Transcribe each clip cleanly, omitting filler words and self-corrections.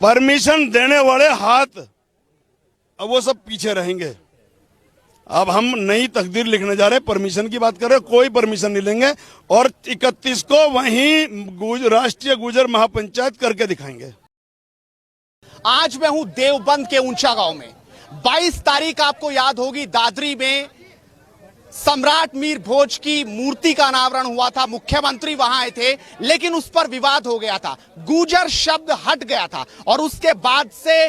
Permission देने वाले हाथ अब वो सब पीछे रहेंगे। अब हम नई तकदीर लिखने जा रहे हैं, परमिशन की बात कर रहे हैं, कोई परमिशन नहीं लेंगे और 31 को वहीं राष्ट्रीय गुर्जर महापंचायत करके दिखाएंगे। आज मैं हूं देवबंद के ऊंचा गांव में। 22 तारीख आपको याद होगी, दादरी में सम्राट मीर भोज की मूर्ति का अनावरण हुआ था। मुख्यमंत्री वहां आए थे, लेकिन उस पर विवाद हो गया था, गुर्जर शब्द हट गया था और उसके बाद से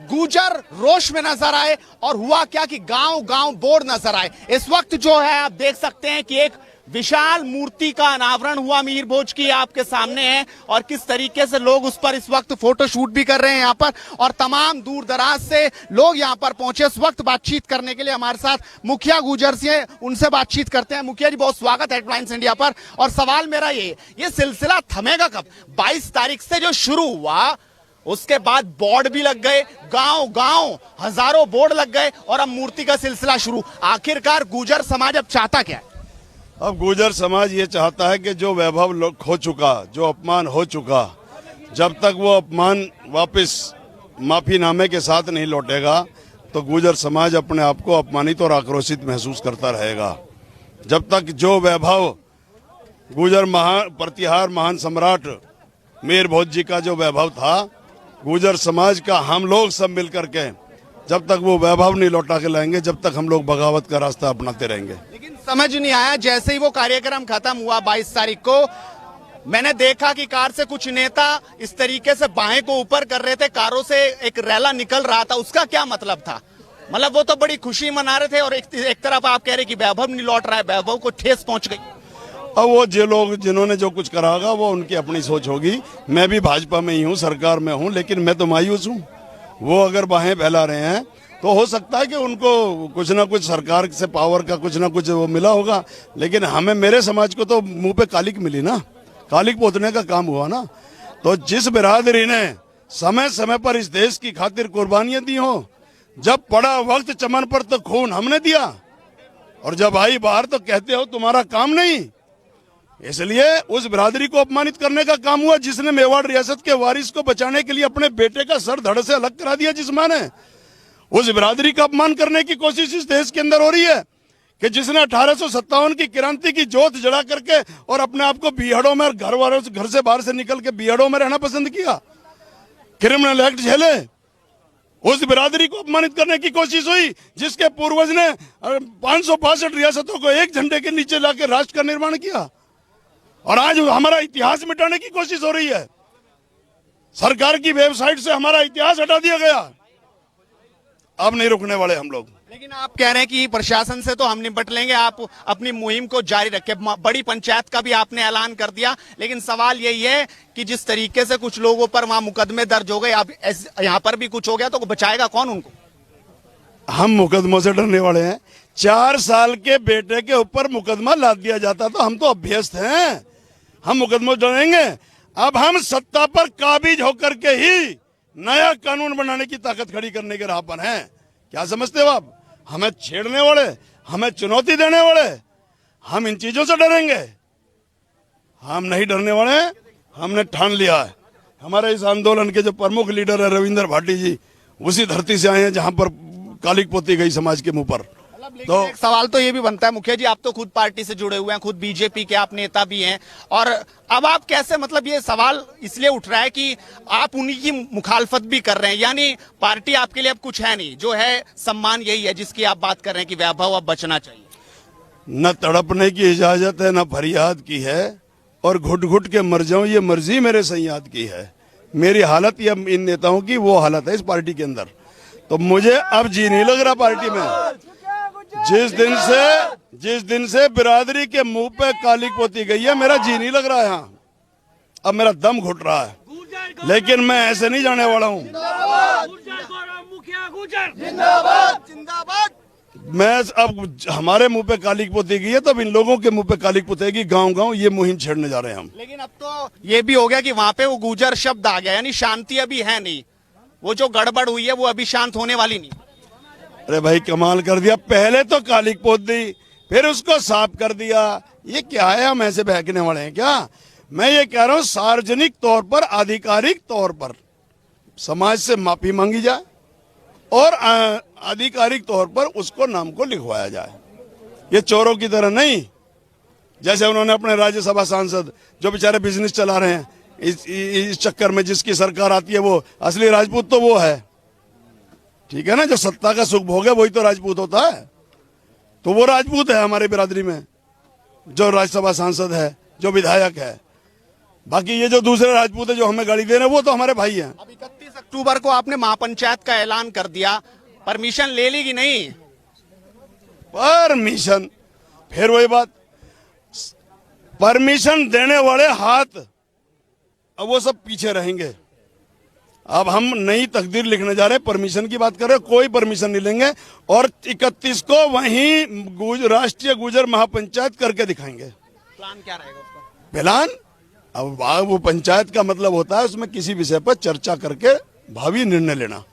गुर्जर रोष में नजर आए और हुआ क्या कि गांव गांव बोर्ड नजर आए। इस वक्त जो है आप देख सकते हैं कि एक विशाल मूर्ति का अनावरण हुआ मीर भोज की, आपके सामने है और किस तरीके से लोग उस पर इस वक्त फोटो शूट भी कर रहे हैं यहाँ पर और तमाम दूर दराज से लोग यहाँ पर पहुंचे इस वक्त बातचीत करने के लिए। हमारे साथ मुखिया गुर्जर से उनसे बातचीत करते हैं। मुखिया जी, बहुत स्वागत है हेडलाइंस इंडिया पर। और सवाल मेरा ये सिलसिला थमेगा कब? 22 तारीख से जो शुरू हुआ उसके बाद बोर्ड भी लग गए, गांव गांव हजारों बोर्ड लग गए और अब मूर्ति का सिलसिला शुरू। आखिरकार गुर्जर समाज अब चाहता क्या है? अब गुर्जर समाज ये चाहता है कि जो वैभव खो चुका, जो अपमान हो चुका, जब तक वो अपमान वापस माफीनामे के साथ नहीं लौटेगा तो गुर्जर समाज अपने आप को अपमानित और आक्रोशित महसूस करता रहेगा। जब तक जो वैभव गुर्जर प्रतिहार महान सम्राट मीर भोज जी का जो वैभव था, गुर्जर समाज का हम लोग सब मिलकर के जब तक वो वैभव नहीं लौटा के लाएंगे, जब तक हम लोग बगावत का रास्ता अपनाते रहेंगे। लेकिन समझ नहीं आया, जैसे ही वो कार्यक्रम खत्म हुआ 22 तारीख को, मैंने देखा कि कार से कुछ नेता इस तरीके से बाहें को ऊपर कर रहे थे, कारों से एक रैला निकल रहा था। उसका क्या मतलब था? मतलब वो तो बड़ी खुशी मना रहे थे और एक तरफ आप कह रहे कि वैभव नहीं लौट रहा है, वैभव को ठेस पहुंच गई। अब वो जो लोग जिन्होंने जो कुछ करा होगा वो उनकी अपनी सोच होगी। मैं भी भाजपा में ही हूँ, सरकार में हूँ, लेकिन मैं तो मायूस हूँ। वो अगर बाहें फैला रहे हैं तो हो सकता है कि उनको कुछ ना कुछ सरकार से पावर का कुछ ना कुछ वो मिला होगा, लेकिन हमें, मेरे समाज को तो मुंह पे कालिक मिली ना, कालिक पोतने का काम हुआ ना। तो जिस बिरादरी ने समय समय पर इस देश की खातिर कुर्बानियां दी हो, जब पड़ा वक्त चमन पर तो खून हमने दिया और जब आई बाहर तो कहते हो तुम्हारा काम नहीं। इसलिए उस बिरादरी को अपमानित करने का काम हुआ जिसने मेवाड़ रियासत के वारिस को बचाने के लिए अपने बेटे का सर धड़ से अलग करा दिया। जिस मां ने उस बिरादरी का अपमान करने की कोशिश इस देश के अंदर हो रही है कि जिसने 1857 की क्रांति की जोत जला करके और अपने आप को बीहड़ों में, घर से बाहर से निकल के बीहड़ों में रहना पसंद किया, क्रिमिनल एक्ट झेले। उस बिरादरी को अपमानित करने की कोशिश हुई जिसके पूर्वज ने 562 रियासतों को एक झंडे के नीचे लाकर राष्ट्र का निर्माण किया और आज हमारा इतिहास मिटाने की कोशिश हो रही है। सरकार की वेबसाइट से हमारा इतिहास हटा दिया गया। अब नहीं रुकने वाले हम लोग। लेकिन आप कह रहे हैं कि प्रशासन से तो हम निपट लेंगे, आप अपनी मुहिम को जारी रखें। बड़ी पंचायत का भी आपने ऐलान कर दिया, लेकिन सवाल यही है कि जिस तरीके से कुछ लोगों पर वहां मुकदमे दर्ज हो गए, आप यहाँ पर भी कुछ हो गया तो बचाएगा कौन उनको? हम मुकदमों से डरने वाले हैं? 4 साल के बेटे के ऊपर मुकदमा लाद दिया जाता तो हम तो अभ्यस्त हैं, हम मुकदमों डरेंगे? अब हम सत्ता पर काबिज होकर के ही नया कानून बनाने की ताकत खड़ी करने के राह पर हैं। क्या समझते हो आप? हमें छेड़ने वाले, हमें चुनौती देने वाले, हम इन चीजों से डरेंगे? हम नहीं डरने वाले। हमने ठान लिया है। हमारे इस आंदोलन के जो प्रमुख लीडर है रविंद्र भाटी जी, उसी धरती से आए हैं जहां पर कालिक पोती गई समाज के मुंह पर। तो एक सवाल तो ये भी बनता है मुखिया जी, आप तो खुद पार्टी से जुड़े हुए हैं, खुद बीजेपी के आप नेता भी हैं, और अब आप कैसे, मतलब ये सवाल इसलिए उठ रहा है कि आप उन्हीं की मुखालफत भी कर रहे हैं, यानी पार्टी आपके लिए अब कुछ है नहीं, जो है सम्मान यही है जिसकी आप बात कर रहे हैं कि वैभव अब बचना चाहिए। न तड़पने की इजाजत है, न फरियाद की है, और घुट घुट के मर जाऊं ये मर्जी मेरे सैयाद की है। मेरी हालत या इन नेताओं की वो हालत है इस पार्टी के अंदर। तो मुझे अब जी नहीं लग रहा पार्टी में। जिस दिन से बिरादरी के मुंह पे कालिक पोती गई है, मेरा जी नहीं लग रहा है यहाँ। अब मेरा दम घुट रहा है, लेकिन मैं ऐसे नहीं जाने वाला हूँ। मैं अब हमारे मुंह पे कालिक पोती गई है, तब इन लोगों के मुंह पे कालिक पोतेगी। गांव गांव ये मुहिम छेड़ने जा रहे हैं हम। लेकिन अब तो ये भी हो गया कि वहां पे वो गुर्जर शब्द आ गया, यानी शांति अभी है नहीं। वो जो गड़बड़ हुई है वो अभी शांत होने वाली नहीं। अरे भाई कमाल कर दिया, पहले तो कालिक पोत दी, फिर उसको साफ कर दिया। ये क्या है? हम ऐसे बहकने वाले हैं क्या? मैं ये कह रहा हूँ सार्वजनिक तौर पर, आधिकारिक तौर पर समाज से माफी मांगी जाए और आधिकारिक तौर पर उसको नाम को लिखवाया जाए। ये चोरों की तरह नहीं, जैसे उन्होंने अपने राज्यसभा सांसद जो बेचारे बिजनेस चला रहे हैं, इस चक्कर में जिसकी सरकार आती है वो असली राजपूत तो वो है, ठीक है ना, जो सत्ता का सुख भोग है वही तो राजपूत होता है। तो वो राजपूत है हमारे बिरादरी में, जो राज्यसभा सांसद है, जो विधायक है। बाकी ये जो दूसरे राजपूत है जो हमें गाड़ी दे रहे हैं वो तो हमारे भाई हैं। अब 31 अक्टूबर को आपने महापंचायत का ऐलान कर दिया, परमिशन ले ली कि नहीं? परमिशन, फिर वही बात, परमिशन देने वाले हाथ अब वो सब पीछे रहेंगे। अब हम नई तकदीर लिखने जा रहे हैं, परमिशन की बात कर रहे हैं, कोई परमिशन नहीं लेंगे और 31 को वहीं राष्ट्रीय गुर्जर महापंचायत करके दिखाएंगे। प्लान क्या रहेगा उसका? प्लान, अब वो पंचायत का मतलब होता है उसमें किसी विषय पर चर्चा करके भावी निर्णय लेना।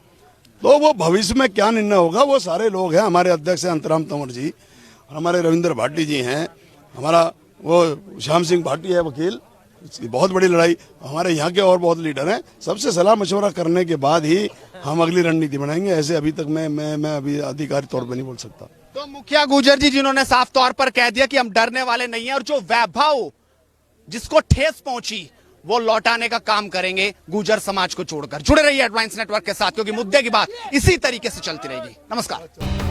तो वो भविष्य में क्या निर्णय होगा वो सारे लोग हैं, हमारे अध्यक्ष हैं अंतराम तंवर जी, हमारे रविंद्र भाटी जी हैं, हमारा वो श्याम सिंह भाटी है वकील, बहुत बड़ी लड़ाई, हमारे यहाँ के और बहुत लीडर हैं, सबसे सलाह मशवरा करने के बाद ही हम अगली रणनीति बनाएंगे। ऐसे अभी तक मैं अभी आधिकारिक तौर पर नहीं बोल सकता। तो मुखिया गुर्जर जी जिन्होंने साफ तौर पर कह दिया कि हम डरने वाले नहीं हैं और जो वैभव जिसको ठेस पहुंची वो लौटाने का काम करेंगे गुर्जर समाज को छोड़कर। जुड़े रहिए एडवांस नेटवर्क के साथ, क्योंकि मुद्दे की बात इसी तरीके से चलती रहेगी। नमस्कार।